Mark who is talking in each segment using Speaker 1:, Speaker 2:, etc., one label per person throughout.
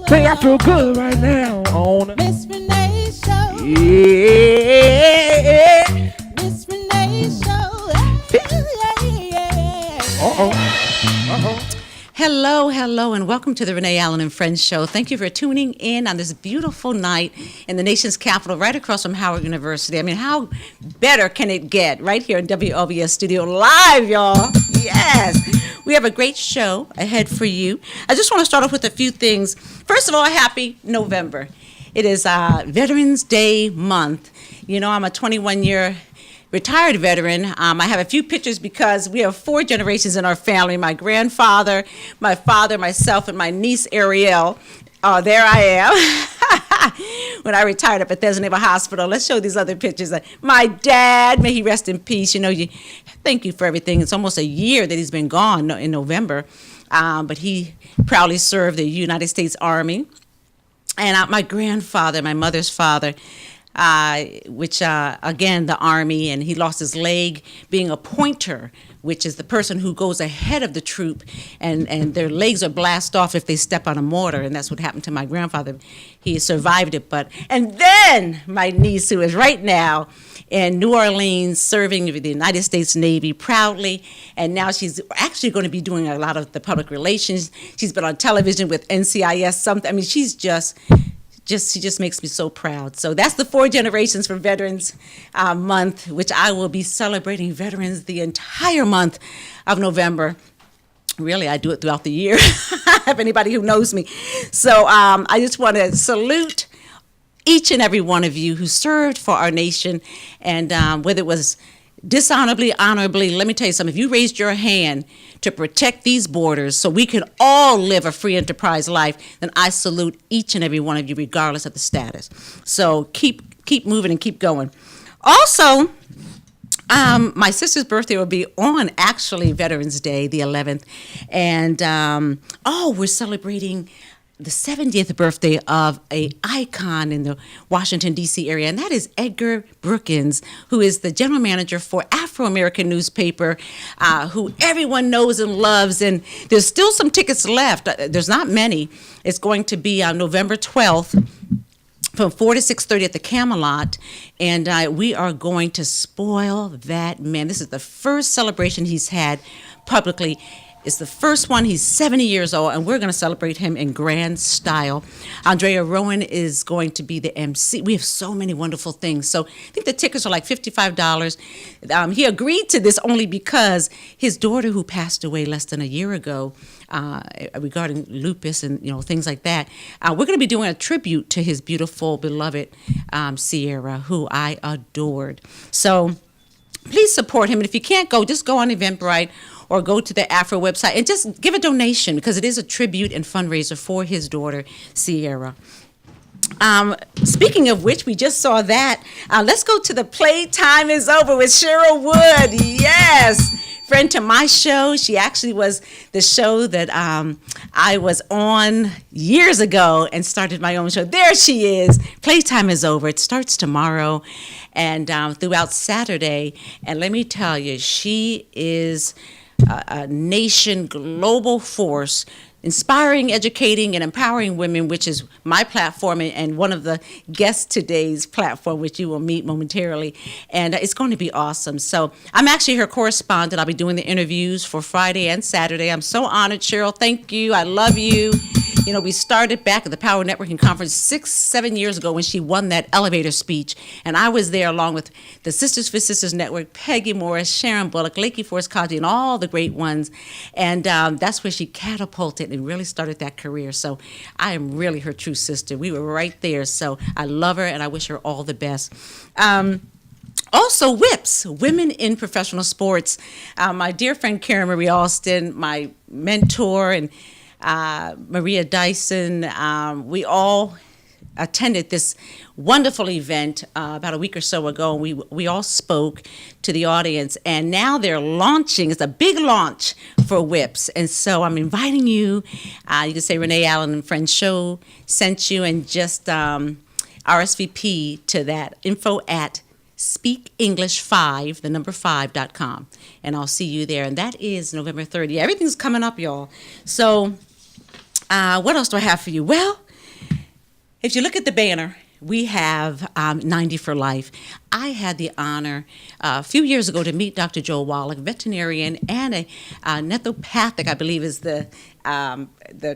Speaker 1: Say I feel good right now on
Speaker 2: Miss Renee Show.
Speaker 1: yeah.
Speaker 2: Miss Renee Show.
Speaker 1: Uh-oh.
Speaker 2: Hello, and welcome to the Renee Allen and Friends Show. Thank you for tuning in on this beautiful night in the nation's capital, right across from Howard University. I mean, how better can it get? Right here in WLVS Studio Live, y'all. Yes. We have a great show ahead for you. I just want to start off with a few things. First of all, happy November. It is Veterans Day month. You know, I'm a 21-year retired veteran. I have a few pictures because we have 4 generations in our family. My grandfather, my father, myself, and my niece Ariel. There I am. When I retired at Bethesda Naval Hospital. Let's show these other pictures. My dad, may he rest in peace. You know, thank you for everything. It's almost a year that he's been gone in November. But he proudly served the United States Army. And my grandfather, my mother's father, which again, the Army, and he lost his leg being a pointer, which is the person who goes ahead of the troop, and their legs are blasted off if they step on a mortar, and that's what happened to my grandfather. He survived it, and then my niece, who is right now in New Orleans serving the United States Navy proudly, and now she's actually going to be doing a lot of the public relations. She's been on television with NCIS, something. I mean, she just makes me so proud. So that's the 4 generations for Veterans Month, which I will be celebrating veterans the entire month of November. Really, I do it throughout the year, if anybody who knows me. So I just want to salute each and every one of you who served for our nation, and whether it was dishonorably, honorably, let me tell you something. If you raised your hand to protect these borders so we can all live a free enterprise life, then I salute each and every one of you, regardless of the status. So keep moving and keep going. Also, my sister's birthday will be on actually Veterans Day, the 11th, and we're celebrating the 70th birthday of a icon in the Washington, D.C. area, and that is Edgar Brookins, who is the general manager for Afro-American newspaper, who everyone knows and loves, and there's still some tickets left. There's not many. It's going to be on November 12th from 4 to 6:30 at the Camelot, and we are going to spoil that man. This is the first celebration he's had publicly. It's the first one. He's 70 years old, and we're going to celebrate him in grand style. Andrea Rowan is going to be the MC. We have so many wonderful things. So I think the tickets are like $55. He agreed to this only because his daughter, who passed away less than a year ago, regarding lupus and things like that, we're going to be doing a tribute to his beautiful, beloved Sierra, who I adored. So please support him. And if you can't go, just go on Eventbrite or go to the Afro website and just give a donation, because it is a tribute and fundraiser for his daughter, Sierra. Speaking of which, we just saw that. Let's go to the Playtime is Over with Cheryl Wood. Yes. Friend to my show. She actually was the show that I was on years ago and started my own show. There she is. Playtime is Over. It starts tomorrow and throughout Saturday. And let me tell you, she is a nation global force, inspiring, educating, and empowering women, which is my platform and one of the guests today's platform, which you will meet momentarily. And it's going to be awesome. So I'm actually her correspondent. I'll be doing the interviews for Friday and Saturday. I'm so honored, Cheryl. Thank you. I love you. We started back at the Power Networking Conference 6-7 years ago when she won that elevator speech. And I was there along with the Sisters for Sisters Network, Peggy Morris, Sharon Bullock, Lakey Forrest Cosby, and all the great ones. And that's where she catapulted and really started that career. So I am really her true sister. We were right there. So I love her and I wish her all the best. Also, WIPS, Women in Professional Sports. My dear friend Karen Marie Alston, my mentor, and Maria Dyson, we all attended this wonderful event about a week or so ago. We all spoke to the audience, and now they're launching. It's a big launch for WIPS, and so I'm inviting you. You can say Renee Allen and Friends Show sent you, and just RSVP to that info at speakenglish5, the number 5.com, and I'll see you there. And that is November 30th. Everything's coming up, y'all. So what else do I have for you? Well, If you look at the banner, we have 90 for life. I had the honor a few years ago to meet Dr. Joel Wallach, veterinarian and a netopathic, I believe is the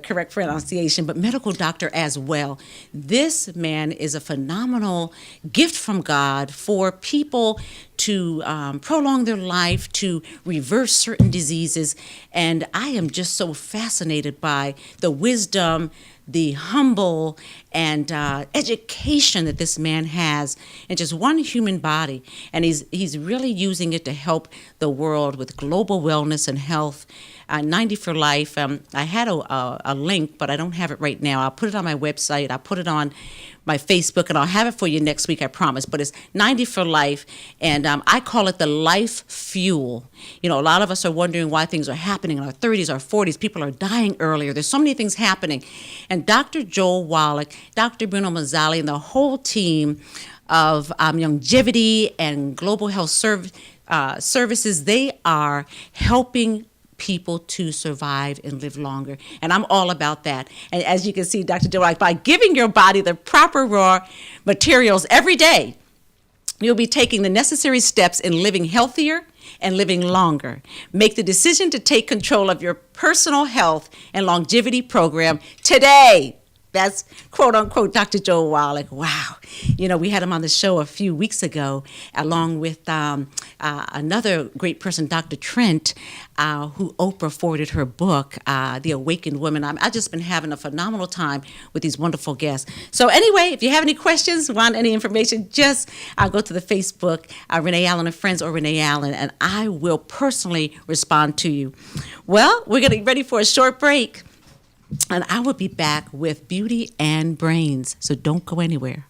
Speaker 2: correct pronunciation, but medical doctor as well. This man is a phenomenal gift from God for people to prolong their life, to reverse certain diseases. And I am just so fascinated by the wisdom, the humble and education that this man has in just one human body. And he's really using it to help the world with global wellness and health. 90 for Life. I had a link, but I don't have it right now. I'll put it on my website. I'll put it on my Facebook, and I'll have it for you next week, I promise. But it's 90 for Life, and I call it the life fuel. You know, a lot of us are wondering why things are happening in our 30s, our 40s. People are dying earlier. There's so many things happening. And Dr. Joel Wallach, Dr. Bruno Mazzali, and the whole team of longevity and global health services, they are helping people to survive and live longer. And I'm all about that. And as you can see, Dr. Joel, by giving your body the proper raw materials every day, you'll be taking the necessary steps in living healthier and living longer. Make the decision to take control of your personal health and longevity program today. That's quote unquote Dr. Joel Wallach. Wow. You know, we had him on the show a few weeks ago, along with another great person, Dr. Trent, who Oprah forwarded her book, The Awakened Woman. I've just been having a phenomenal time with these wonderful guests. So anyway, if you have any questions, want any information, just go to the Facebook, Renee Allen and Friends or Renee Allen, and I will personally respond to you. Well, we're getting ready for a short break. And I will be back with Beauty and Brains, so don't go anywhere.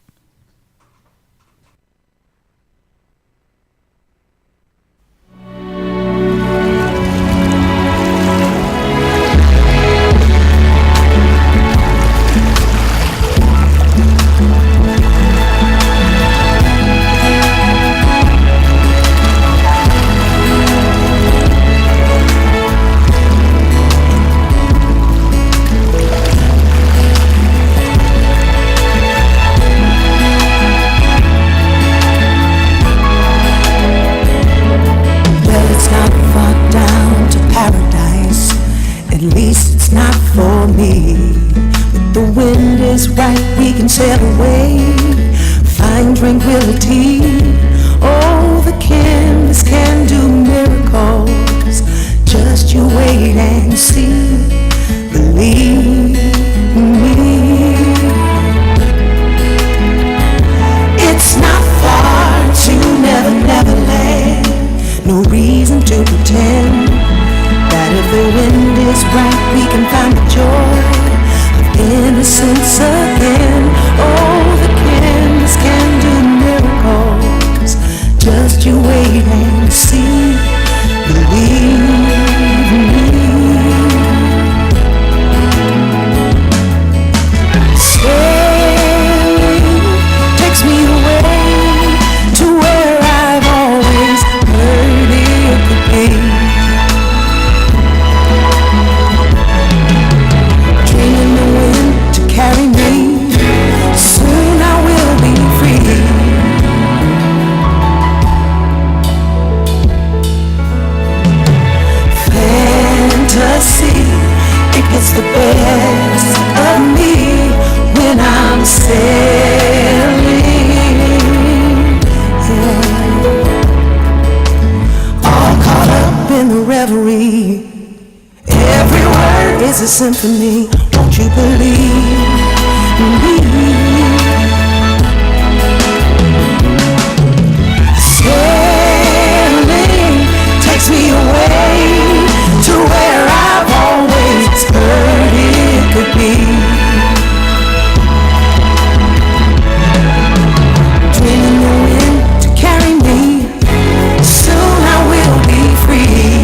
Speaker 3: Right, we can sail away, find tranquility. Oh, the canvas can do miracles. Just you wait and see. Believe me. It's not far to Never Land. No reason to pretend that if the wind is right, we can find the joy. Innocence again. Oh, the canvas can do miracles. Just you wait and see. Believe me. Sailing takes me away to where I've always heard it could be. Carry me, soon I will be free. Fantasy, it gets the best of me when I'm sailing. Yeah. All caught up in the reverie. Every word is a symphony. Won't you believe me? Sailing takes me away to where I've always heard it could be. Dreaming the wind to carry me. Soon I will be free.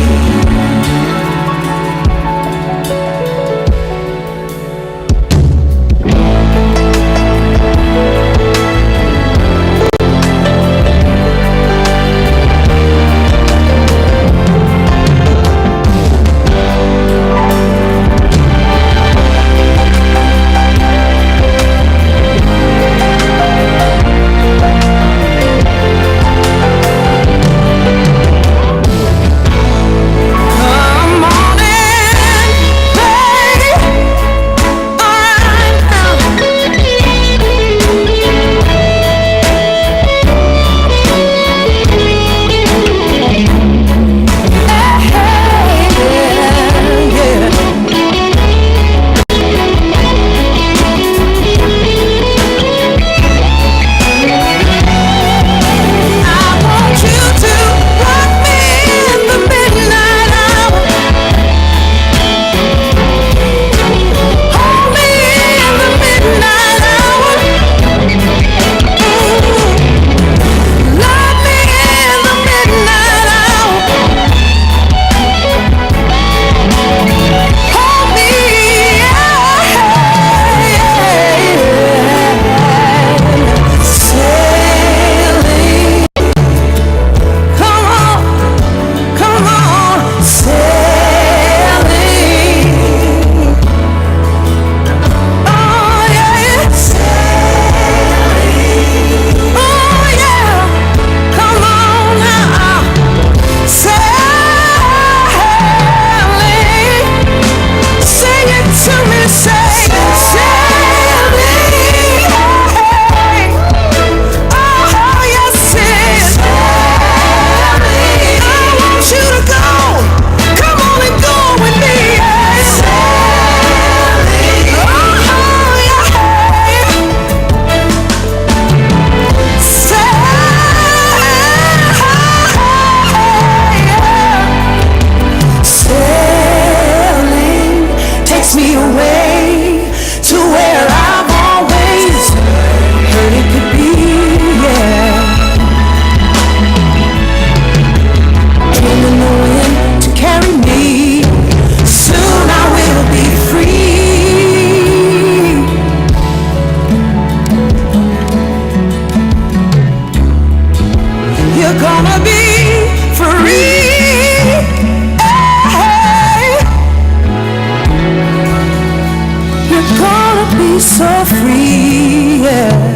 Speaker 3: be so free, yeah.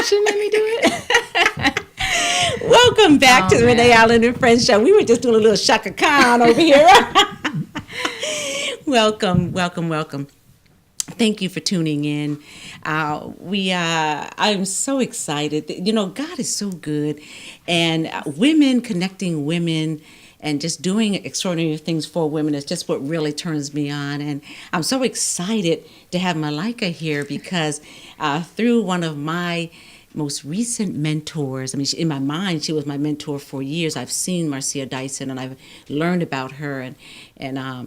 Speaker 4: She made me do it.
Speaker 2: Welcome back to the Renee Allen and Friends show. We were just doing a little Shaka Khan over here. Welcome, welcome, welcome. Thank you for tuning in. I'm so excited. You know, God is so good, and women connecting women and just doing extraordinary things for women is just what really turns me on. And I'm so excited to have Malika here because through one of my most recent mentors, I mean, in my mind, she was my mentor for years. I've seen Marcia Dyson and I've learned about her and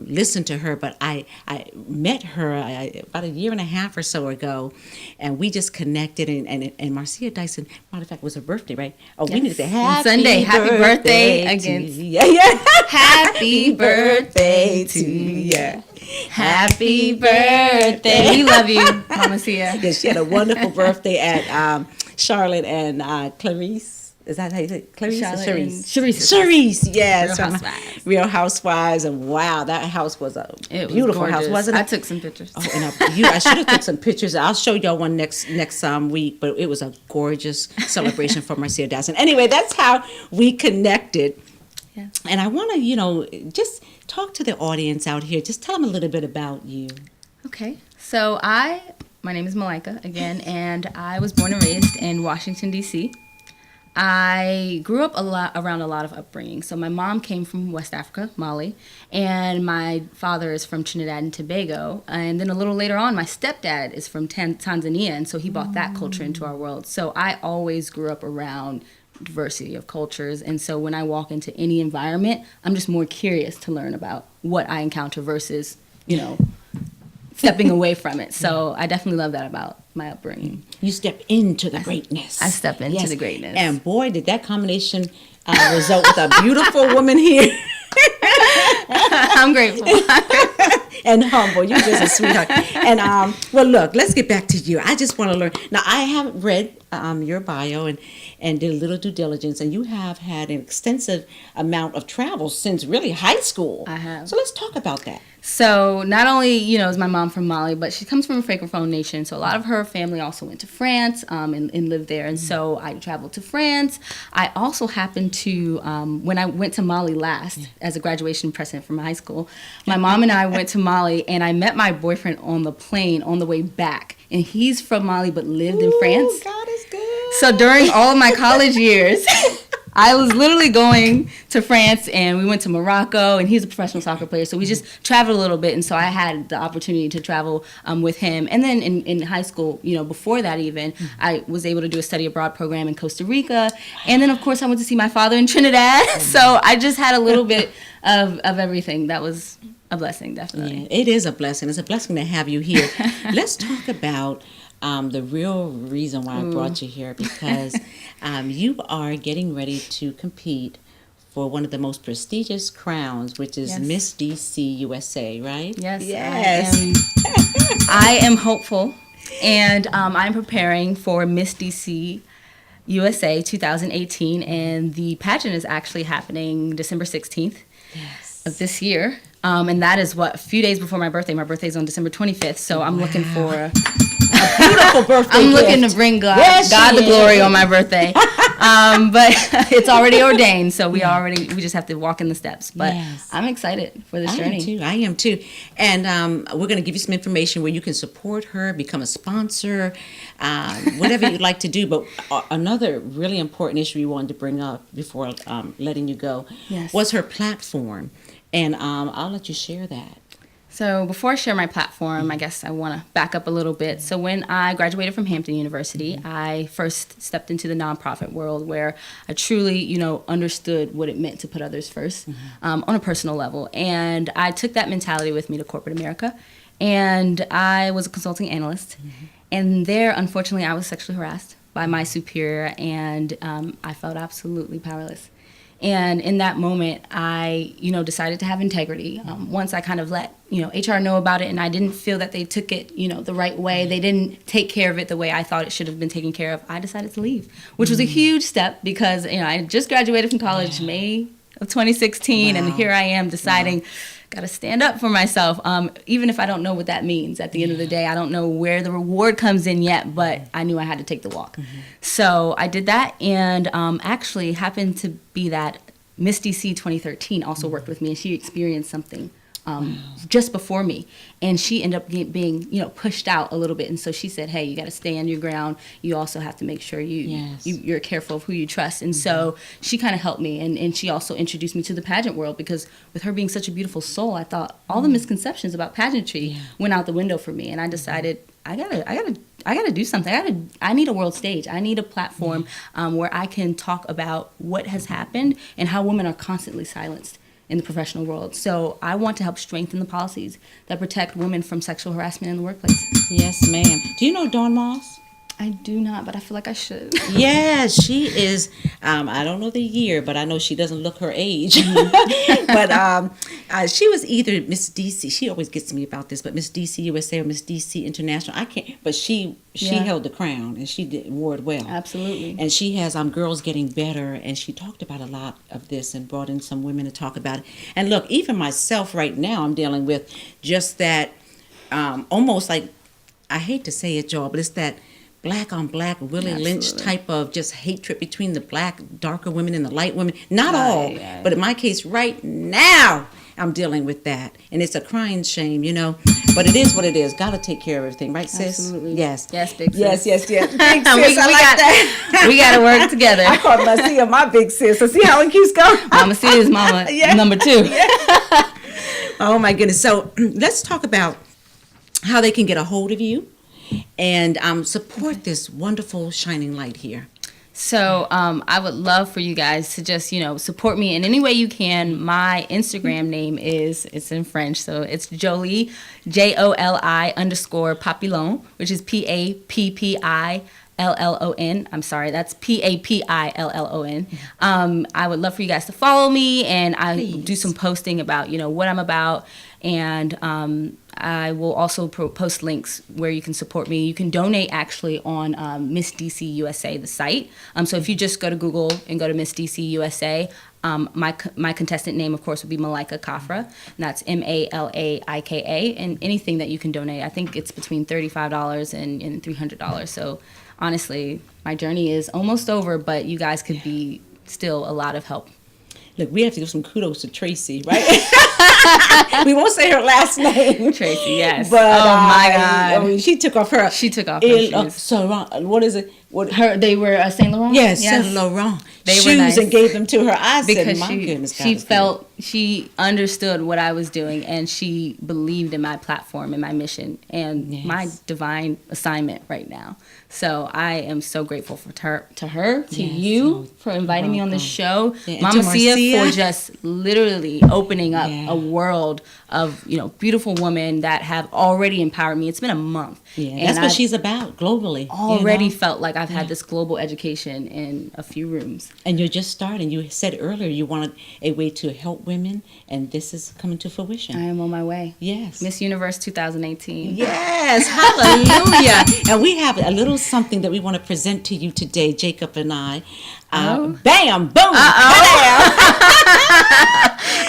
Speaker 2: listened to her, but I met her about a year and a half or so ago, and we just connected, and Marcia Dyson, matter of fact, was her birthday, right? Oh, yes. We need to say happy
Speaker 4: Sunday, happy birthday again.
Speaker 2: Yeah.
Speaker 4: Happy birthday to you. Happy birthday. We love you, Mama Sia.
Speaker 2: Yeah, she had a wonderful birthday at Charlotte and Clarice. Is that how you say it? Clarice? Charisse, yes.
Speaker 4: Real Housewives.
Speaker 2: Real Housewives. And wow, that house was a beautiful house, wasn't it?
Speaker 4: I took some pictures.
Speaker 2: Oh, and I should have took some pictures. I'll show y'all one next week, but it was a gorgeous celebration for Marcia Dyson. Anyway, that's how we connected.
Speaker 4: Yeah.
Speaker 2: And I want to, just talk to the audience out here. Just tell them a little bit about you.
Speaker 4: Okay. So my name is Malika again, and I was born and raised in Washington, D.C. I grew up around a lot of upbringing. So my mom came from West Africa, Mali, and my father is from Trinidad and Tobago. And then a little later on, my stepdad is from Tanzania, and so he brought that culture into our world. So I always grew up around diversity of cultures, and so when I walk into any environment, I'm just more curious to learn about what I encounter versus, stepping away from it. So I definitely love that about my upbringing.
Speaker 2: You step into the greatness.
Speaker 4: I step into the greatness.
Speaker 2: And boy, did that combination result with a beautiful woman here.
Speaker 4: I'm grateful.
Speaker 2: And humble. You're just a sweetheart. And well, look, let's get back to you. I just want to learn. Now, I have read your bio and did a little due diligence, and you have had an extensive amount of travel since really high school.
Speaker 4: I have.
Speaker 2: So let's talk about that.
Speaker 4: So not only, is my mom from Mali, but she comes from a Francophone nation. So a lot of her family also went to France and lived there. And so I traveled to France. I also happened to, when I went to Mali last as a graduation present from high school, my mom and I went to Mali, and I met my boyfriend on the plane on the way back. And he's from Mali but lived in France.
Speaker 2: God is good.
Speaker 4: So during all of my college years, I was literally going to France, and we went to Morocco, and he's a professional soccer player, so we just traveled a little bit, and so I had the opportunity to travel with him. And then in high school, before that even, I was able to do a study abroad program in Costa Rica, and then of course I went to see my father in Trinidad, so I just had a little bit of everything. That was a blessing, definitely.
Speaker 2: Yeah, it is a blessing. It's a blessing to have you here. Let's talk about the real reason why I brought you here, because you are getting ready to compete for one of the most prestigious crowns, which is Miss DC USA, right?
Speaker 4: Yes. I am hopeful, and I'm preparing for Miss DC USA 2018, and the pageant is actually happening December 16th of this year. And that is a few days before my birthday. My birthday is on December 25th, so I'm looking for a
Speaker 2: beautiful birthday
Speaker 4: I'm looking to bring God the glory on my birthday. But it's already ordained, so we just have to walk in the steps. But I'm excited for this journey.
Speaker 2: I am too. And we're going to give you some information where you can support her, become a sponsor, whatever you'd like to do. But another really important issue we wanted to bring up before letting you go was her platform. And I'll let you share that.
Speaker 4: So before I share my platform, I guess I want to back up a little bit. So when I graduated from Hampton University, I first stepped into the nonprofit world where I truly, understood what it meant to put others first on a personal level. And I took that mentality with me to corporate America. And I was a consulting analyst. And there, unfortunately, I was sexually harassed by my superior, and I felt absolutely powerless. And in that moment, I, decided to have integrity. Once I kind of let, HR know about it, and I didn't feel that they took it, the right way. They didn't take care of it the way I thought it should have been taken care of. I decided to leave, which was a huge step because, I just graduated from college May of 2016, and here I am deciding, got to stand up for myself, even if I don't know what that means. At the end of the day, I don't know where the reward comes in yet, but I knew I had to take the walk. So I did that, and actually happened to be that Miss DC 2013 also worked with me, and she experienced something just before me, and she ended up being pushed out a little bit, and so she said, hey, you got to stay on your ground. You also have to make sure you're careful of who you trust. And so she kind of helped me, and she also introduced me to the pageant world, because with her being such a beautiful soul, I thought all the misconceptions about pageantry went out the window for me, and I decided I gotta do something. I need a world stage. I need a platform where I can talk about what has happened and how women are constantly silenced in the professional world. So I want to help strengthen the policies that protect women from sexual harassment in the workplace.
Speaker 2: Yes, ma'am. Do you know Dawn Moss?
Speaker 4: I do not, but I feel like I should.
Speaker 2: Yes, she is. I don't know the year, but I know she doesn't look her age. But she was either Miss DC. She always gets me about this, but Miss DC USA or Miss DC International. I can't. But she held the crown, and she wore it well.
Speaker 4: Absolutely.
Speaker 2: And she has Girls Getting Better, and she talked about a lot of this and brought in some women to talk about it. And look, even myself right now, I'm dealing with just that, almost like, I hate to say it, y'all, but it's that black on black Willie Lynch type of just hatred between the black, darker women and the light women. Not all, but in my case right now, I'm dealing with that. And it's a crying shame, But it is what it is. Got to take care of everything, right, sis?
Speaker 4: Absolutely.
Speaker 2: Yes.
Speaker 4: Yes, big sis.
Speaker 2: Yes. Big sis, I like that.
Speaker 4: We got to work together.
Speaker 2: I call Marcia my big sis. So see how it keeps going?
Speaker 4: Mama C is mama number 2.
Speaker 2: Oh, my goodness. So let's talk about how they can get a hold of you and support this wonderful shining light here.
Speaker 4: So I would love for you guys to just, support me in any way you can. My Instagram name it's in French, so it's Jolie, JOLI_Papillon, which is PAPPILLON. I'm sorry, that's PAPILLON. I would love for you guys to follow me, and I do some posting about, what I'm about, and I will also post links where you can support me. You can donate actually on Miss DC USA, the site. So if you just go to Google and go to Miss DC USA, my contestant name, of course, would be Malaika Kafra, and that's MALAIKA. And anything that you can donate, I think it's between $35 and $300. So honestly, my journey is almost over, but you guys could be still a lot of help.
Speaker 2: Look, we have to give some kudos to Tracy, right? We won't say her last name.
Speaker 4: Tracy, yes.
Speaker 2: But,
Speaker 4: my God.
Speaker 2: I mean, she took off her
Speaker 4: shoes.
Speaker 2: What is it?
Speaker 4: They were Saint Laurent?
Speaker 2: Yes, Saint Laurent
Speaker 4: shoes
Speaker 2: were nice. And gave them to her. I
Speaker 4: because
Speaker 2: said, my goodness,
Speaker 4: she understood what I was doing, and she believed in my platform and my mission and my divine assignment right now. So I am so grateful to you for inviting me on the show, Mama Sia for just literally opening up a world of beautiful women that have already empowered me. It's been a month.
Speaker 2: Yeah, and that's what she's about globally.
Speaker 4: Already felt like I've had this global education in a few rooms.
Speaker 2: And you're just starting. You said earlier you wanted a way to help women, and this is coming to fruition.
Speaker 4: I am on my way.
Speaker 2: Yes.
Speaker 4: Miss Universe 2018.
Speaker 2: Yes, hallelujah. And we have a little something that we want to present to you today, Jacob and I. Bam, boom,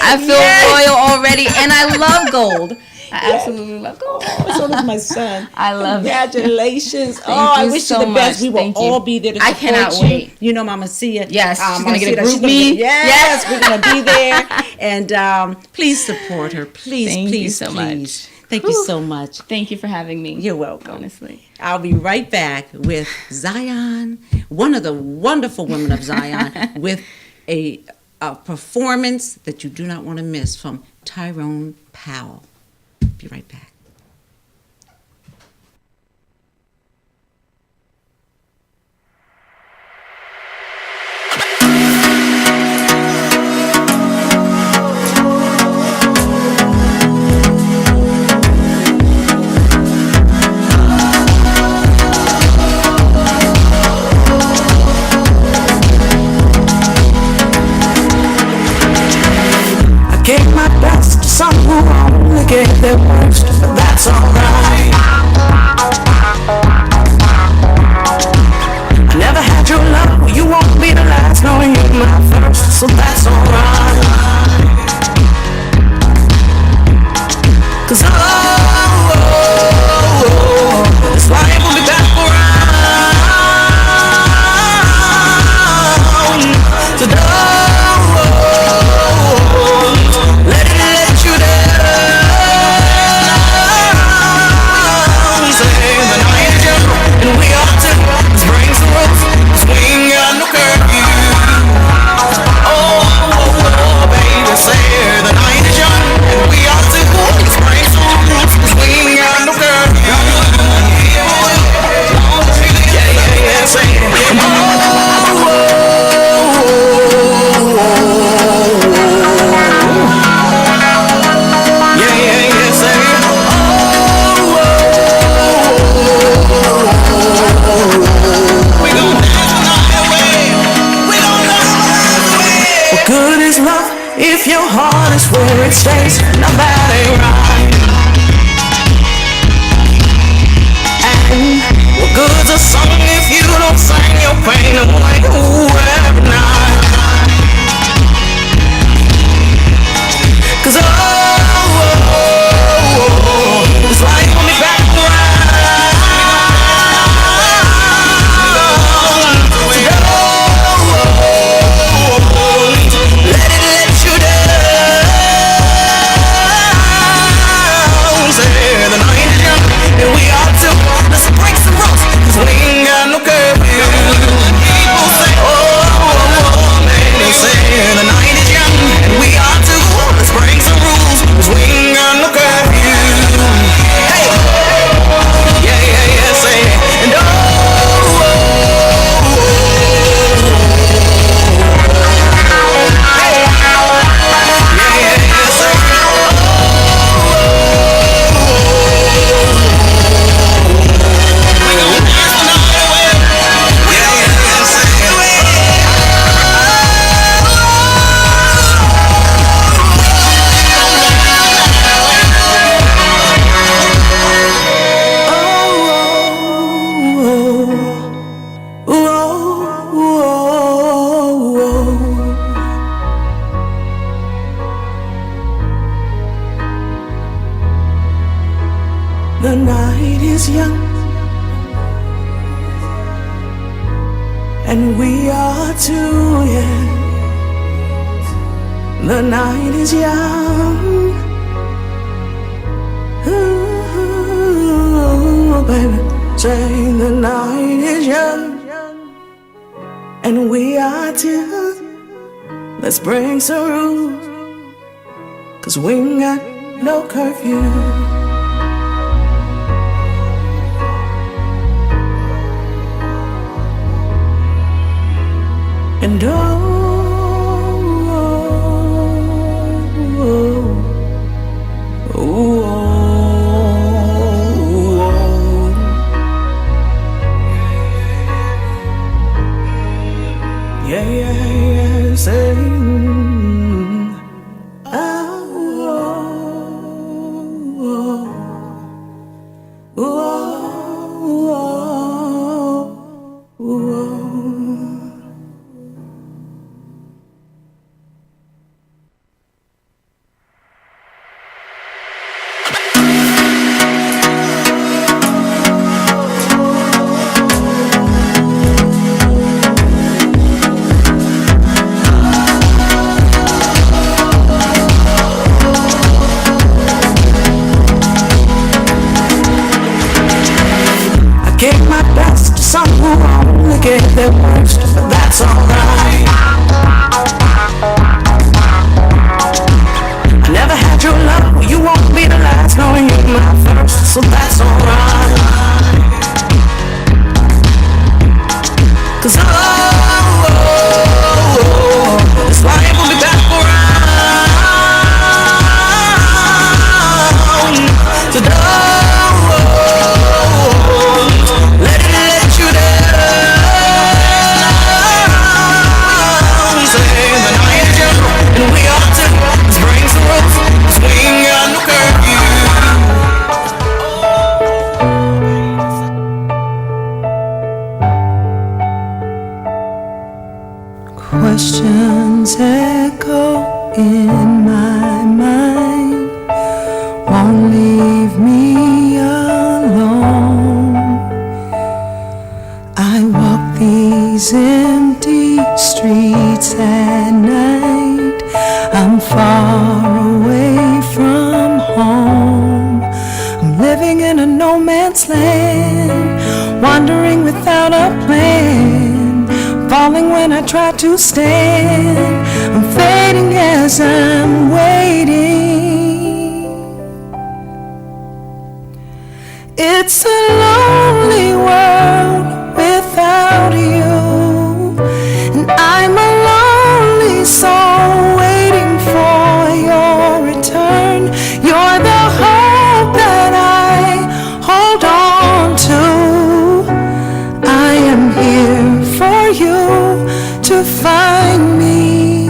Speaker 4: I feel royal already, and I love gold. I absolutely love gold.
Speaker 2: So does my son.
Speaker 4: I love it.
Speaker 2: Congratulations.
Speaker 4: I
Speaker 2: wish you the best. We will all be there to support you.
Speaker 4: I cannot wait.
Speaker 2: You know Mama Sia.
Speaker 4: Yes, she's going to get a group me.
Speaker 2: Yes, we're going to be there. And please support her. Please,
Speaker 4: Thank
Speaker 2: please,
Speaker 4: you so much.
Speaker 2: Thank you so much.
Speaker 4: Thank you for having me.
Speaker 2: You're welcome.
Speaker 4: Honestly.
Speaker 2: I'll be right back with Zion, one of the wonderful women of Zion, with a performance that you do not want to miss from Tyrone Powell. Be right back.
Speaker 3: where it stays. Now that ain't right. And what good's a song if you don't sing your pain away? Ooh, every night. 'Cause this life will be back around. Let it let you down. Say the night is young and we are too. Let's break some rules, 'cause we ain't got no curfew. People say, man, they say the night is young and we are too. Let's break some rules, 'cause we ain't got no curfew. Hey, yeah, say it. And the night is young and we are too, yeah. The night is young, ooh, baby, say the night is young and we are too. Let's bring some rules, 'cause we ain't got no curfew. And yeah, say, gave my best to some who only gave their worst, but that's alright. I never had your love, well, you won't be the last, knowing you're my first, so that's alright. 'Cause this life will be back around. So let it let you down. Say the night is young and we are too. Let's bring some rules, 'cause we ain't got no curfew. Questions echo in my mind, won't leave me alone. I walk these empty streets at night. I'm far away from home. I'm living in a no man's land, wandering without a plan, falling when I try to stand. I'm fading as I'm waiting. It's a lonely world without you, and I'm a lonely soul waiting for your return. You're the hope that I hold on to. I am here for you to find me,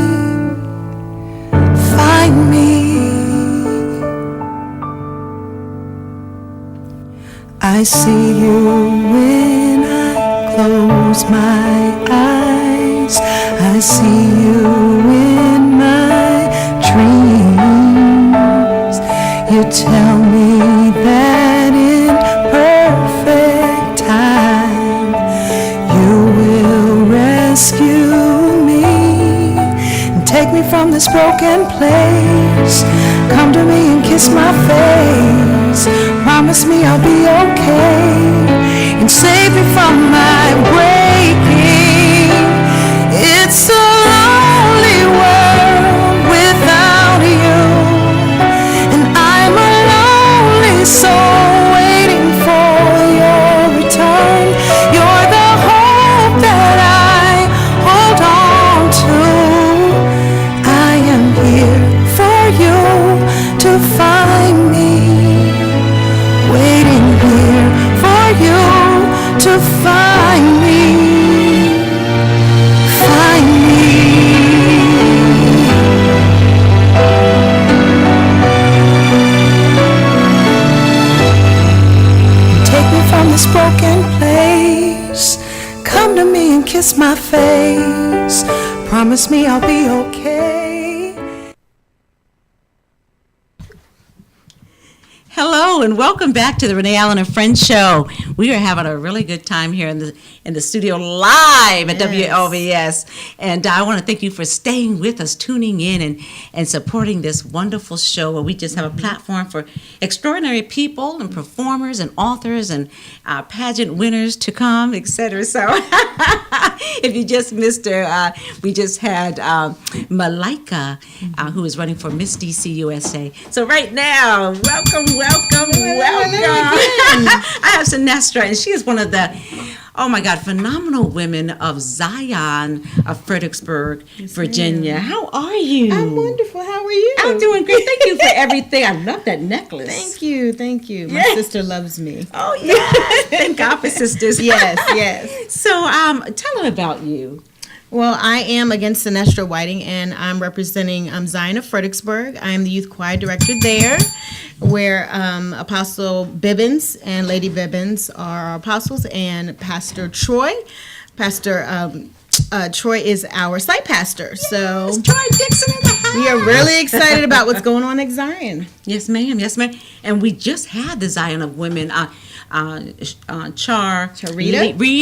Speaker 3: find me. I see you when I close my eyes. I see you in my dreams. You tell me that in perfect time you will rescue me and take me from this broken place. Come to me and kiss my face. Promise me I'll be okay and save me from my breaking. It's a lonely world without you, and I'm a lonely soul waiting for your return. You're the hope that I hold on to. I am here for you to find me, waiting here for you to find me, find me. Take me from this broken place. Come to me and kiss my face. Promise me I'll be okay.
Speaker 2: Hello and welcome back to the Renee Allen and Friends Show. We are having a really good time here in the studio live at WLVS. And I want to thank you for staying with us, tuning in and supporting this wonderful show where we just have a platform for extraordinary people and performers and authors and pageant winners to come, etc. So if you just missed her, we just had Malaika, who is running for Miss DC USA. So right now, welcome. I have Sinestra, and she is one of the, oh my God, phenomenal women of Zion of Fredericksburg, Virginia. How are you?
Speaker 5: I'm wonderful. How are you?
Speaker 2: I'm doing great. Thank you for everything. I love that necklace.
Speaker 5: Thank you. My sister loves me.
Speaker 2: Oh, yes. Thank God for sisters.
Speaker 5: Yes.
Speaker 2: So tell them about you.
Speaker 5: Well, I am against Sinestra Whiting, and I'm representing Zion of Fredericksburg. I am the youth choir director there, where Apostle Bibbins and Lady Bibbins are our apostles, and Pastor Troy. Pastor Troy is our site pastor.
Speaker 2: Yes,
Speaker 5: so
Speaker 2: Troy Dixon in the house.
Speaker 5: We are really excited about what's going on at Zion.
Speaker 2: Yes, ma'am. And we just had the Zion of Women. Rita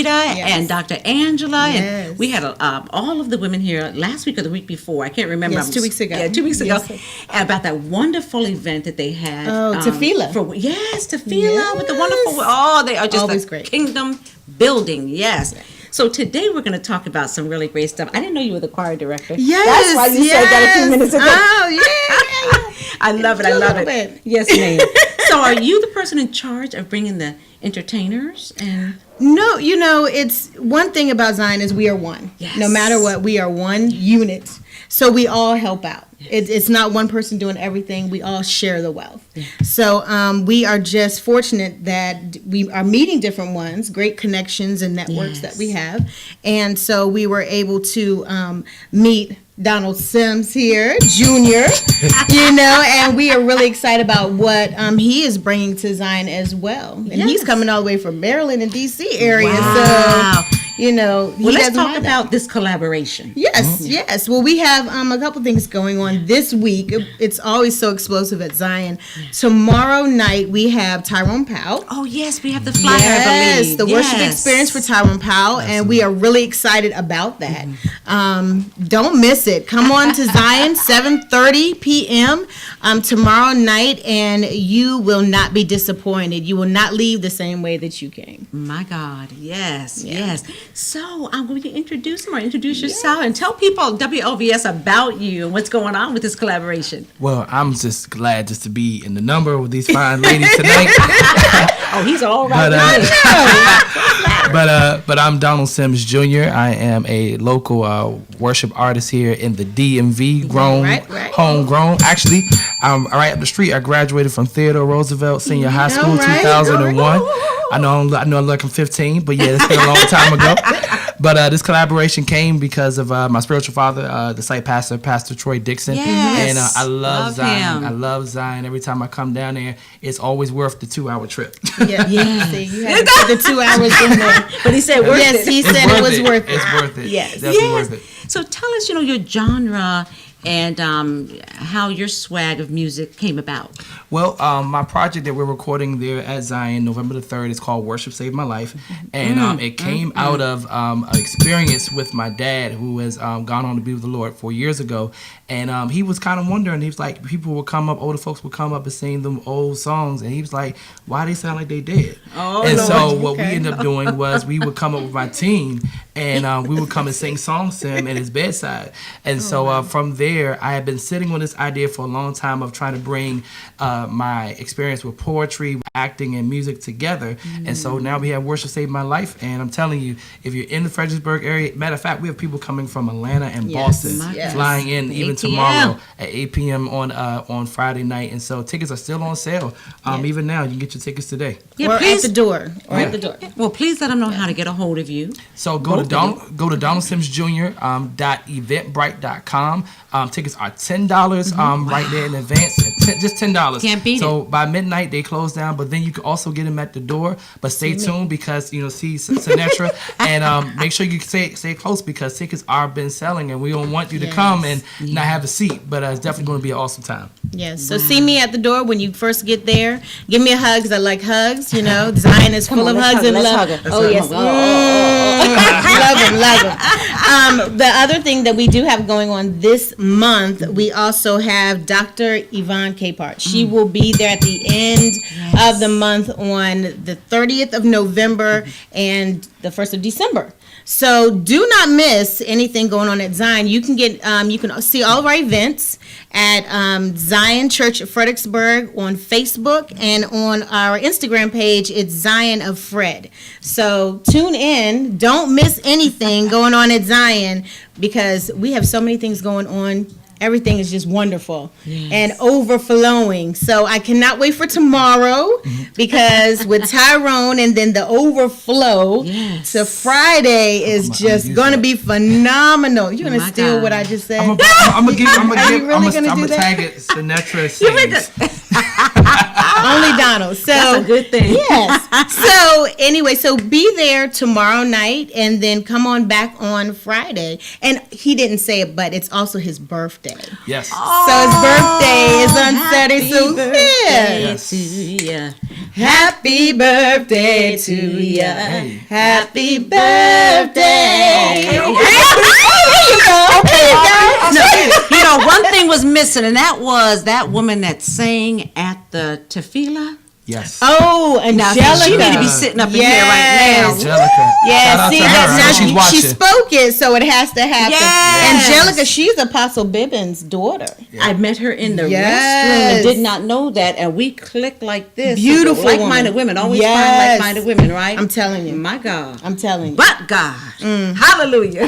Speaker 2: and Dr. Angela, and we had all of the women here last week or the week before. I can't remember.
Speaker 5: Yes, 2 weeks ago.
Speaker 2: Yeah, 2 weeks ago, about that wonderful event that they had.
Speaker 5: Tefillah.
Speaker 2: Tefillah with the wonderful. Oh, they are just
Speaker 5: always
Speaker 2: a
Speaker 5: great.
Speaker 2: Kingdom building. Yes. So today we're going to talk about some really great stuff. I didn't know you were the choir director.
Speaker 5: Yes,
Speaker 2: that's why you said that a few minutes ago.
Speaker 5: Oh, yeah.
Speaker 2: I love it. Yes, ma'am. So are you the person in charge of bringing the entertainers? And
Speaker 5: no, it's one thing about Zion is we are one.
Speaker 2: Yes.
Speaker 5: No matter what, we are one unit. So we all help out. Yes. It's not one person doing everything. We all share the wealth. Yeah. So we are just fortunate that we are meeting different ones, great connections and networks that we have. And so we were able to meet Donald Sims here, Jr., and we are really excited about what he is bringing to Zion as well. And he's coming all the way from Maryland and D.C. area.
Speaker 2: Wow.
Speaker 5: So, well,
Speaker 2: let's talk about this collaboration.
Speaker 5: Yes. Well, we have a couple things going on this week. It's always so explosive at Zion. Tomorrow night, we have Tyrone Powell.
Speaker 2: Oh, yes, we have the flyer, I believe.
Speaker 5: The worship experience for Tyrone Powell, and we are really excited about that. Don't miss it. Come on to Zion, 7:30 p.m. Tomorrow night, and you will not be disappointed. You will not leave the same way that you came.
Speaker 2: My God, yes. So I'm going to introduce yourself and tell people WLVS about you and what's going on with this collaboration.
Speaker 1: Well, I'm just glad just to be in the number with these fine ladies tonight.
Speaker 2: Oh, he's all right.
Speaker 1: But I'm Donald Sims Jr. I am a local worship artist here in the DMV, homegrown. Actually, I'm right up the street. I graduated from Theodore Roosevelt Senior High School, 2001. I know I'm like I'm 15, but yeah, it's been a long time ago. But this collaboration came because of my spiritual father, the site pastor, Pastor Troy Dixon.
Speaker 2: Yes.
Speaker 1: And I love Zion.
Speaker 2: him.
Speaker 1: I love Zion. Every time I come down there, it's always worth the 2-hour trip.
Speaker 5: Yeah. See, you had to put the 2 hours in there.
Speaker 2: But he said, worth
Speaker 5: Yes,
Speaker 2: it.
Speaker 5: he said it was worth it.
Speaker 1: It's worth it.
Speaker 5: Yes.
Speaker 1: Definitely
Speaker 2: Yes.
Speaker 1: worth it.
Speaker 2: So tell us, your genre and how your swag of music came about.
Speaker 1: Well, my project that we're recording there at Zion, November the 3rd, is called Worship Saved My Life. And it came out of an experience with my dad, who has gone on to be with the Lord 4 years ago. And he was kind of wondering, he was like, people would come up, older folks would come up and sing them old songs. And he was like, why they sound like they dead?
Speaker 2: Oh,
Speaker 1: and
Speaker 2: Lord.
Speaker 1: so what we ended up doing was we would come up with my team, and we would come and sing songs to him at his bedside. And so from there, I had been sitting on this idea for a long time of trying to bring my experience with poetry, acting, and music together. And so now we have Worship Saved My Life. And I'm telling you, if you're in the Fredericksburg area, matter of fact, we have people coming from Atlanta and Boston flying in even tomorrow at 8 p.m. on Friday night. And so tickets are still on sale. Even now, you can get your tickets today.
Speaker 5: Or at the door. At the door.
Speaker 2: Well, please let them know how to get a hold of you.
Speaker 1: So go to DonaldSimsJr.eventbrite.com. Tickets are $10 right there in advance. Just $10.
Speaker 2: Can't beat
Speaker 1: so by midnight they close down, but then you can also get them at the door. But stay tuned because see Sinatra, and make sure you stay close because tickets are been selling, and we don't want you to come and not have a seat. But it's definitely going to be an awesome time.
Speaker 5: Yes. So see me at the door when you first get there. Give me a hug because I like hugs. Zion is full of hugs and love. Oh yes. Love him. The other thing that we do have going on this month, we also have Dr. Yvonne Capehart. She will be there at the end of the month on the 30th of November and the 1st of December. So do not miss anything going on at Zion. You can see all of our events at Zion Church of Fredericksburg on Facebook, and on our Instagram page, it's Zion of Fred. So tune in. Don't miss anything going on at Zion because we have so many things going on. Everything is just wonderful and overflowing. So I cannot wait for tomorrow because with Tyrone and then the overflow to Friday is just going to be phenomenal. You're going to steal what I just said?
Speaker 1: I'm going to tag it Sinatra Sings.
Speaker 5: Only Donald. So
Speaker 2: that's a good thing.
Speaker 5: Yes. So anyway, be there tomorrow night and then come on back on Friday. And he didn't say it, but it's also his birthday.
Speaker 1: Yes.
Speaker 5: So his birthday is on Saturday. So
Speaker 2: To ya.
Speaker 5: happy birthday to ya.
Speaker 1: Hey.
Speaker 5: Happy birthday.
Speaker 2: No, one thing was missing, and that was that woman that sang at the Tefillah.
Speaker 1: Yes.
Speaker 5: Oh, Angelica.
Speaker 2: She need to be sitting up in here right now.
Speaker 1: Angelica.
Speaker 5: Yeah,
Speaker 1: Shout out
Speaker 5: see
Speaker 1: to her.
Speaker 5: that
Speaker 1: I know
Speaker 5: now
Speaker 1: she's watching.
Speaker 5: she spoke it, so it has to happen.
Speaker 2: Yes.
Speaker 5: Angelica, she's Apostle Bibbin's daughter.
Speaker 2: I met her in the
Speaker 5: Yes.
Speaker 2: restroom and did not know that, and we clicked like this.
Speaker 5: Beautiful
Speaker 2: like-minded
Speaker 5: woman.
Speaker 2: women. Always
Speaker 5: Yes.
Speaker 2: find like-minded women, right?
Speaker 5: I'm telling you.
Speaker 2: My God.
Speaker 5: I'm telling you.
Speaker 2: But God. Hallelujah.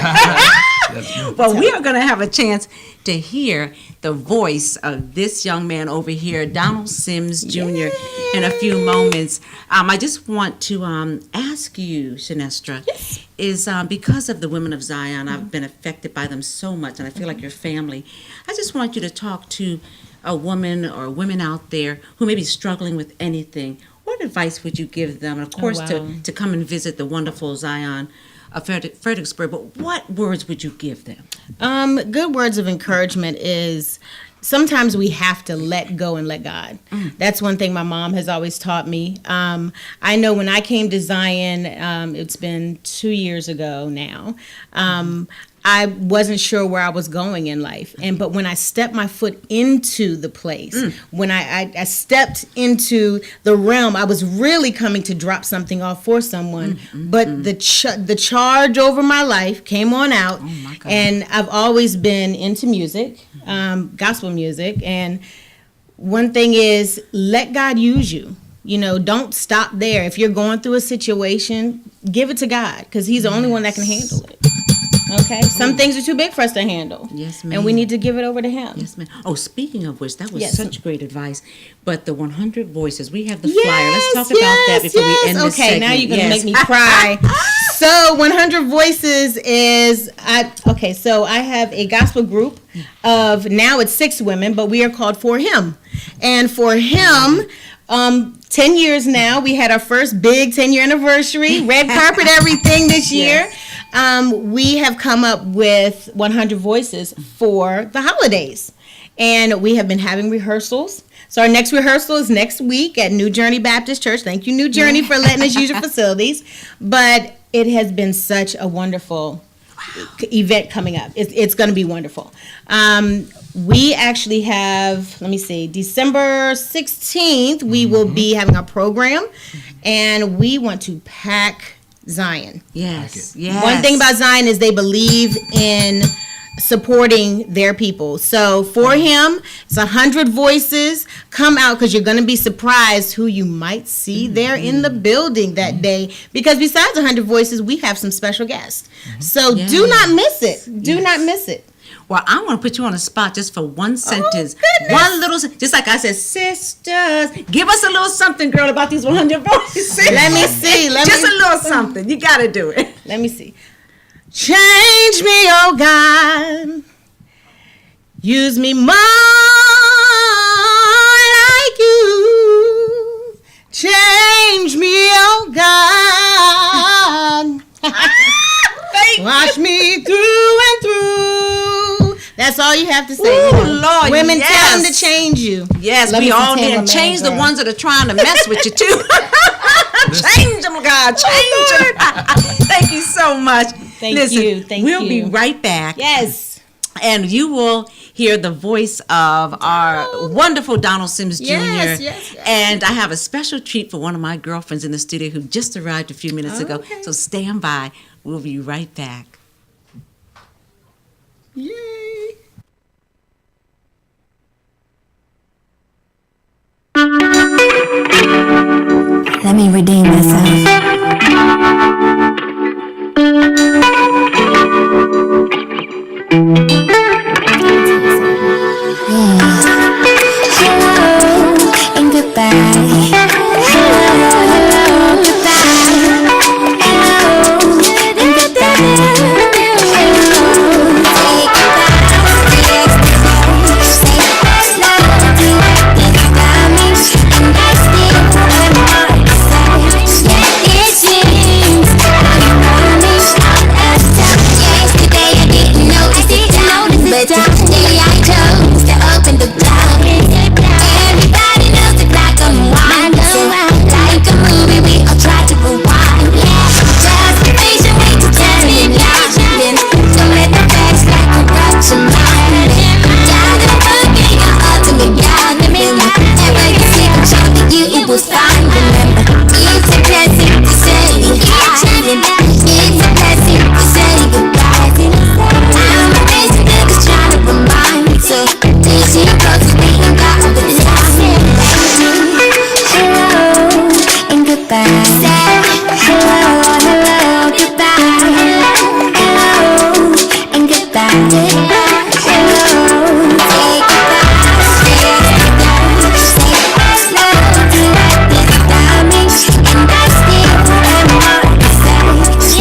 Speaker 2: Well, we are going to have a chance to hear the voice of this young man over here, Donald Sims Jr., in a few moments. I just want to ask you, Sinestra, is because of the Women of Zion, I've been affected by them so much, and I feel like your family. I just want you to talk to a woman or women out there who may be struggling with anything. What advice would you give them? And of course, to come and visit the wonderful Zion of Fredericksburg, but what words would you give them?
Speaker 5: Good words of encouragement is sometimes we have to let go and let God. That's one thing my mom has always taught me. I know when I came to Zion, it's been 2 years ago now, I wasn't sure where I was going in life. But when I stepped my foot into the place, when I stepped into the realm, I was really coming to drop something off for someone. But the charge over my life came on out. Oh my God. And I've always been into music, gospel music. And one thing is, let God use you. Don't stop there. If you're going through a situation, give it to God because he's the only one that can handle it. Okay, some things are too big for us to handle.
Speaker 2: Yes, ma'am.
Speaker 5: And we need to give it over to him.
Speaker 2: Yes, ma'am. Oh, speaking of which, that was
Speaker 5: Yes.
Speaker 2: such great advice. But the 100 Voices, we have the flyer. Let's talk about that before we end this
Speaker 5: Okay,
Speaker 2: segment.
Speaker 5: now you're going to make me cry So 100 Voices is, so I have a gospel group of, now it's 6 women, but we are called For Him. And For Him, 10 years now, we had our first big 10-year anniversary, red carpet, everything this year. We have come up with 100 Voices for the holidays. And we have been having rehearsals. So our next rehearsal is next week at New Journey Baptist Church. Thank you, New Journey, for letting us use your facilities. But it has been such a wonderful event coming up. It's going to be wonderful. We actually have, December 16th, we will be having a program, and we want to pack Zion.
Speaker 2: Yes.
Speaker 5: One thing about Zion is they believe in supporting their people. So For Him, it's 100 voices. Come out, because you're going to be surprised who you might see there in the building that day. Because besides 100 voices, we have some special guests. So do not miss it. Do not miss it.
Speaker 2: Well, I want to put you on the spot just for one sentence. One little, just like I said, sisters, give us a little something, girl, about these 100 voices.
Speaker 5: Let me see.
Speaker 2: Just a little something. You got to do it.
Speaker 5: Let me see. Change me, oh God. Use me more like you. Change me, oh God. Wash me through and through. That's all you have to say.
Speaker 2: Ooh, Lord,
Speaker 5: women,
Speaker 2: yes.
Speaker 5: tell them to change you.
Speaker 2: Yes,
Speaker 5: Love
Speaker 2: we
Speaker 5: me some
Speaker 2: all
Speaker 5: Taylor
Speaker 2: did. Change the
Speaker 5: Mann,
Speaker 2: ones that are trying to mess with you, too. Change them, God. Change them. Thank you so much.
Speaker 5: Thank you.
Speaker 2: We'll be right back.
Speaker 5: Yes.
Speaker 2: And you will hear the voice of our wonderful Donald Sims Jr.
Speaker 5: Yes.
Speaker 2: And I have a special treat for one of my girlfriends in the studio who just arrived a few minutes ago. So stand by. We'll be right back.
Speaker 5: Yay.
Speaker 6: Let me redeem myself. Hello and goodbye. Hello, goodbye. Hello and goodbye. But today I chose to open the door. Everybody knows the clock on the wind. So like a movie, we all try to rewind. Just be patient, wait to turn it on. Don't let the facts like corrupt your mind. Down the book in your ultimate God. Whenever you see the child that you will find. Remember, it's a blessing to say hi. It's a blessing to say goodbye. I'm amazing, niggas trying to remind me. So this year close to me and got all the time. Hello and goodbye. Hello, goodbye. Hello and goodbye. Hello, say goodbye. Say slow to let this damage, and I still am hard to say.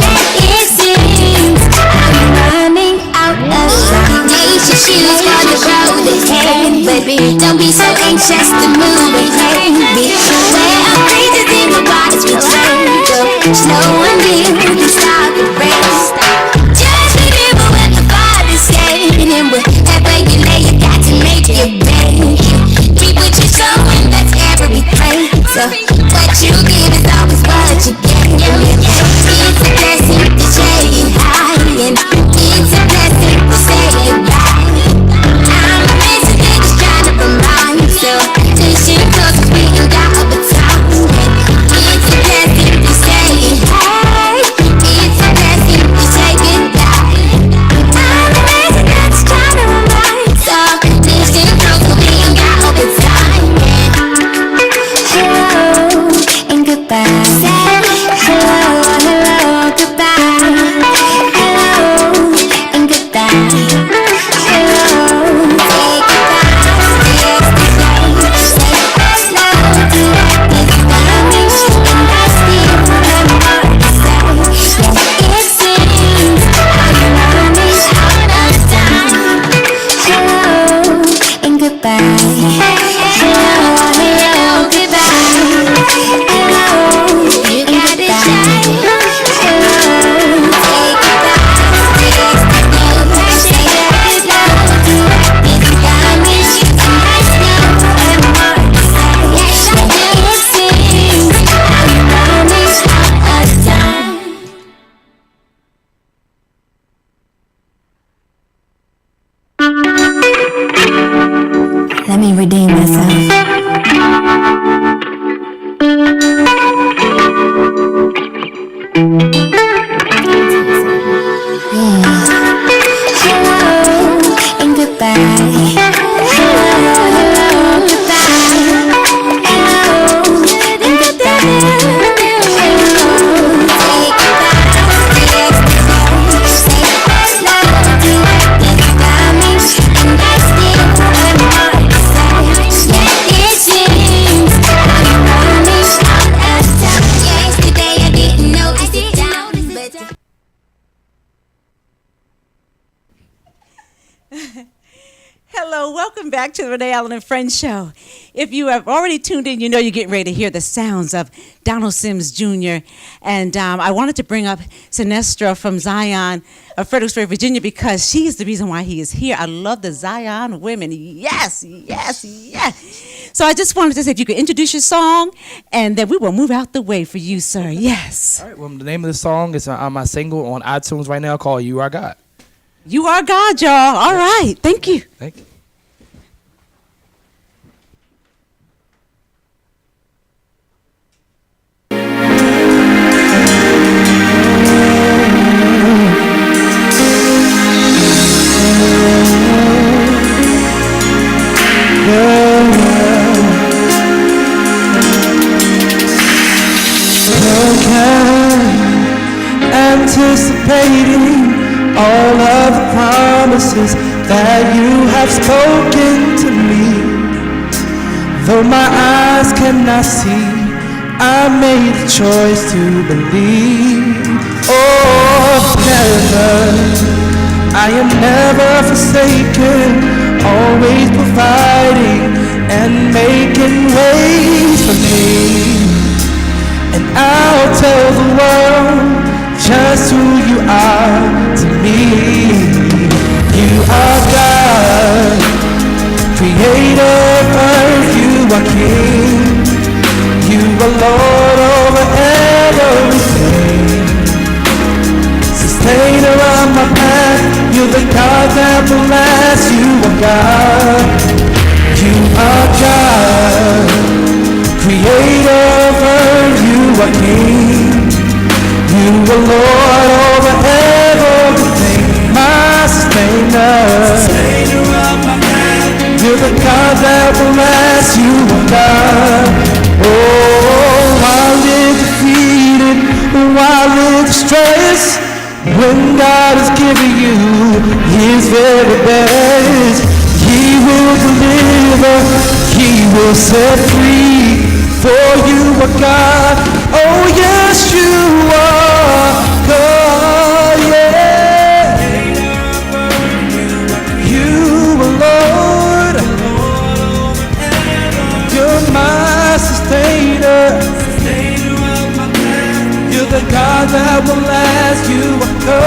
Speaker 6: Yeah, it seems I'm running out of time. Days your shoes for the road ahead, baby. Don't be so anxious to move ahead. Beware of creatures in the waters we trade. No one here can stop the race. Just remember what the Father said, and wherever you lay, you got to make your bed. Keep what you're sowing, that's everything. So what you give is always what you get. It's a blessing to say hi, and it's a blessing to say goodbye. I'm amazing, niggas trying to remind me. So this shit close, we ain't got all the time. It's a blessing to say hi. It's a blessing to say goodbye. I'm amazing, niggas trying to remind me. So this shit close, we ain't got all the time. Hello.
Speaker 2: Hello, welcome back to the Renee Allen and Friends Show. If you have already tuned in, you know you're getting ready to hear the sounds of Donald Sims Jr. And I wanted to bring up Sinestra from Zion of Fredericksburg, Virginia, because she's the reason why he is here. I love the Zion women. Yes, yes, yes. So I just wanted to say if you could introduce your song, and then we will move out the way for you, sir. Yes.
Speaker 1: All right, well, the name of the song is on my single on iTunes right now called You Are God.
Speaker 2: You are God, y'all. All right. Thank you.
Speaker 1: Thank you.
Speaker 3: Anticipating all of the promises that you have spoken to me. Though my eyes cannot see, I made the choice to believe. Oh, never, I am never forsaken, always providing and making ways for me. And I'll tell the world just who you are to me. You are God, creator of earth, you are King. You are Lord over everything. Sustainer of my path, you're the God that will last. You are God, you are God, creator of earth, you are King. You are Lord over everything, my sustainer. You're the God that will last. You are God. Oh, I live defeated, I live distressed, when God has given you His very best. He will deliver, He will set free. For you are God, oh yes you are God, yeah. You are Lord, you're my sustainer. You're the God that will last. You are God,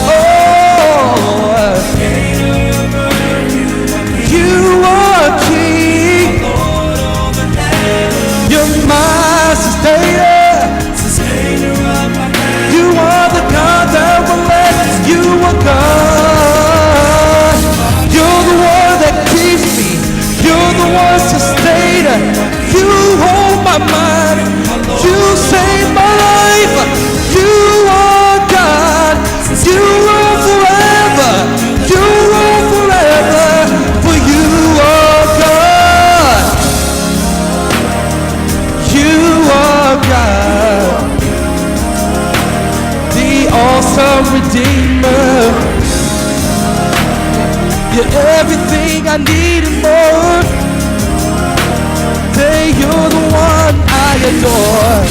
Speaker 3: oh, you are King. You're my sustainer. You are the God that will last. You are God. You're the one that keeps me. You're the one sustainer. You hold my mind. You save my life. You are God. You rule forever. You rule forever. For you are God. You are God, the awesome Redeemer. You're everything I need and more. Hey, you're the one I adore.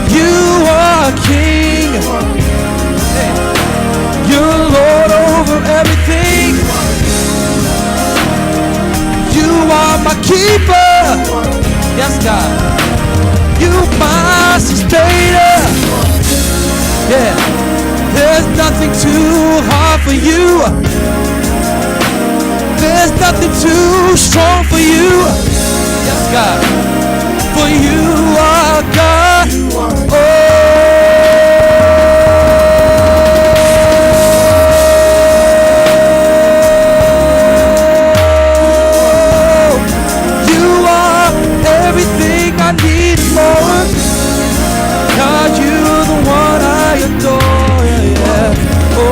Speaker 3: You are King. Hey, you're Lord over everything. You are my keeper. Yes, God. You my sustainer. Yeah. There's nothing too hard for you. There's nothing too strong for you. Yes, God. For you are God. You are everything I need more. God, you're the one I adore. Yeah, yeah. Oh.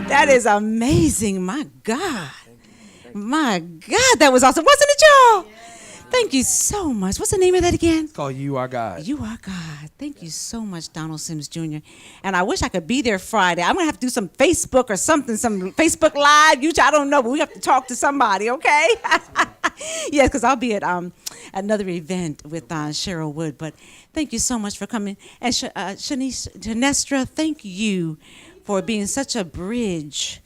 Speaker 2: That is amazing, my God. My God, that was awesome. Wasn't it, y'all? Thank you so much. What's the name of that again?
Speaker 1: It's called You Are God.
Speaker 2: You Are God. Thank you so much, Donald Sims Jr. And I wish I could be there Friday. I'm going to have to do some Facebook or something, some Facebook Live. I don't know, but we have to talk to somebody, okay? Yes, because I'll be at another event with Cheryl Wood. But thank you so much for coming. And Shanice, Janestra, thank you for being such a bridge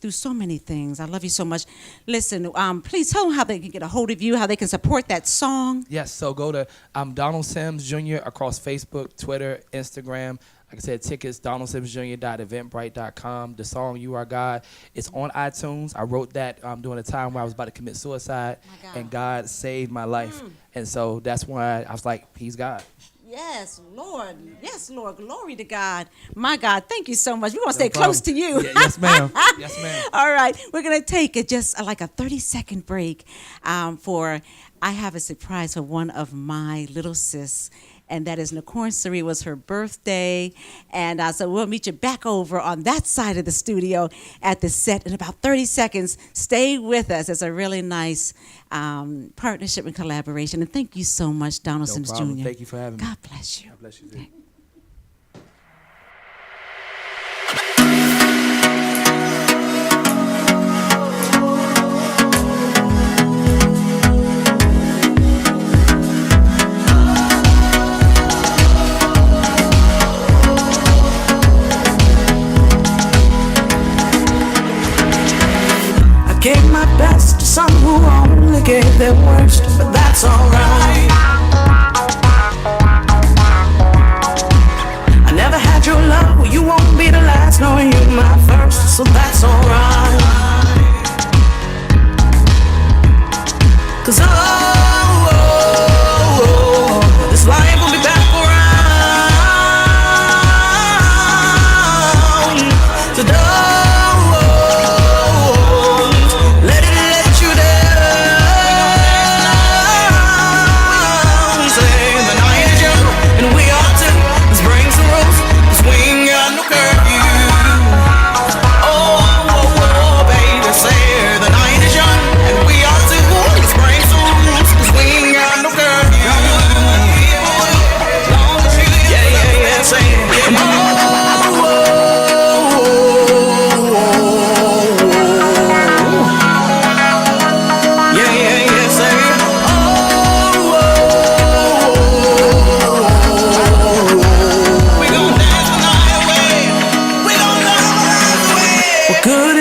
Speaker 2: through so many things. I love you so much. Listen, please tell them how they can get a hold of you, how they can support that song.
Speaker 1: Yes, so go to Donald Sims Jr. across Facebook, Twitter, Instagram. Like I said, tickets, donaldsimsjr.eventbrite.com. The song You Are God, it's on iTunes. I wrote that during a time where I was about to commit suicide, and God saved my life. And so that's why I was like, he's God.
Speaker 2: Yes, Lord. Yes, Lord. Glory to God. My God, thank you so much. We're going to stay close to you.
Speaker 1: Yes, ma'am. Yes, ma'am.
Speaker 2: All right. We're going to take just like a 30-second break for I have a surprise for one of my little sis. And that is Nacorn Suri, was her birthday. And so we'll meet you back over on that side of the studio at the set in about 30 seconds. Stay with us. It's a really nice partnership and collaboration. And thank you so much, Donald Sims Jr.
Speaker 1: Thank you for having me.
Speaker 2: God bless you.
Speaker 1: God bless you, too.
Speaker 3: Gave my best to some who only gave their worst, but that's alright. I never had your love, well you won't be the last, nor you my first, so that's alright. 'Cause this life will be back around.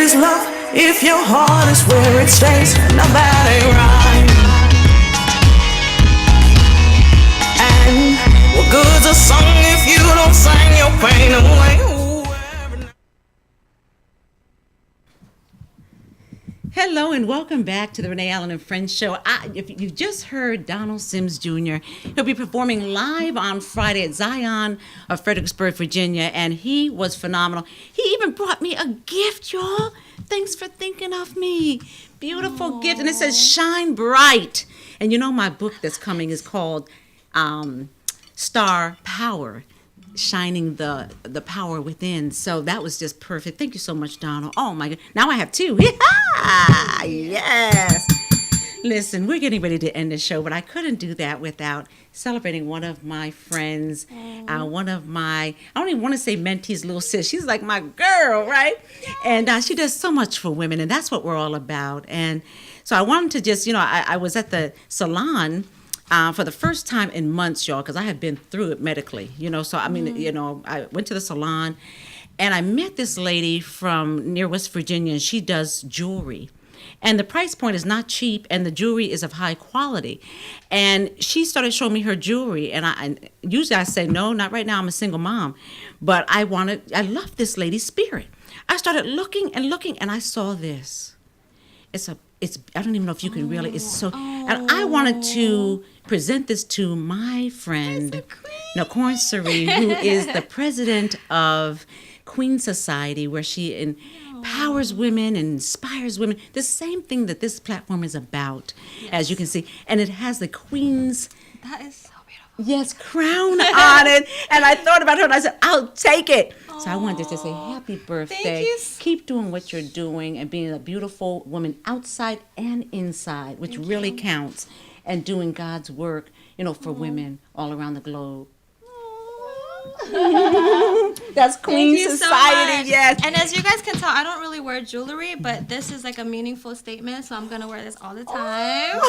Speaker 3: So if your heart is where it stays, now that ain't right. And what good's a song if you don't sing your pain away?
Speaker 2: Hello and welcome back to the Renee Allen and Friends Show. If you just heard Donald Sims Jr., he'll be performing live on Friday at Zion of Fredericksburg, Virginia, and he was phenomenal. He even brought me a gift, y'all. Thanks for thinking of me. Beautiful gift, and it says Shine Bright. And you know my book that's coming is called Star Power, Shining the Power Within. So that was just perfect. Thank you so much, Donald. Oh my God. Now I have two. Yes. Listen, we're getting ready to end the show, but I couldn't do that without celebrating one of my friends, one of my, I don't even want to say mentees, little sis. She's like my girl, right? And she does so much for women, and that's what we're all about. And so I wanted to just, I was at the salon for the first time in months, y'all, because I have been through it medically, So, I mean, I went to the salon, and I met this lady from near West Virginia, and she does jewelry. And the price point is not cheap, and the jewelry is of high quality. And she started showing me her jewelry, and usually I say, no, not right now, I'm a single mom. But I love this lady's spirit. I started looking, and I saw this. I don't even know if you can really, it's so, and I wanted to present this to my friend, Nacorn Suri, who is the president of Queen Society, where she empowers women and inspires women. The same thing that this platform is about, as you can see. And it has the Queen's,
Speaker 4: That is so beautiful.
Speaker 2: yes, crown on it. And I thought about her and I said, I'll take it. So I wanted to say happy birthday.
Speaker 7: you.
Speaker 2: Keep doing what you're doing and being a beautiful woman outside and inside, which really counts, and doing God's work, for women all around the globe. That's Queen
Speaker 7: Thank you so
Speaker 2: Society,
Speaker 7: much.
Speaker 2: yes.
Speaker 7: And as you guys can tell, I don't really wear jewelry, but this is like a meaningful statement, so I'm gonna wear this all the time.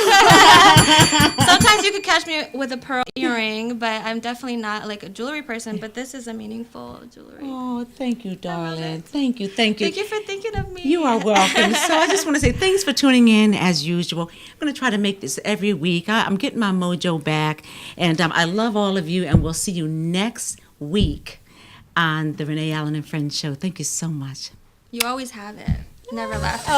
Speaker 7: Sometimes you could catch me with a pearl earring, but I'm definitely not like a jewelry person. But this is a meaningful jewelry.
Speaker 2: Oh, thank you, darling. Thank you, thank you.
Speaker 7: Thank you for thinking of me.
Speaker 2: You are welcome. So I just want to say thanks for tuning in as usual. I'm going to try to make this every week. I'm getting my mojo back, and I love all of you, and we'll see you next week on the Renee Allen and Friends show. Thank you so much.
Speaker 7: You always have it. Never left.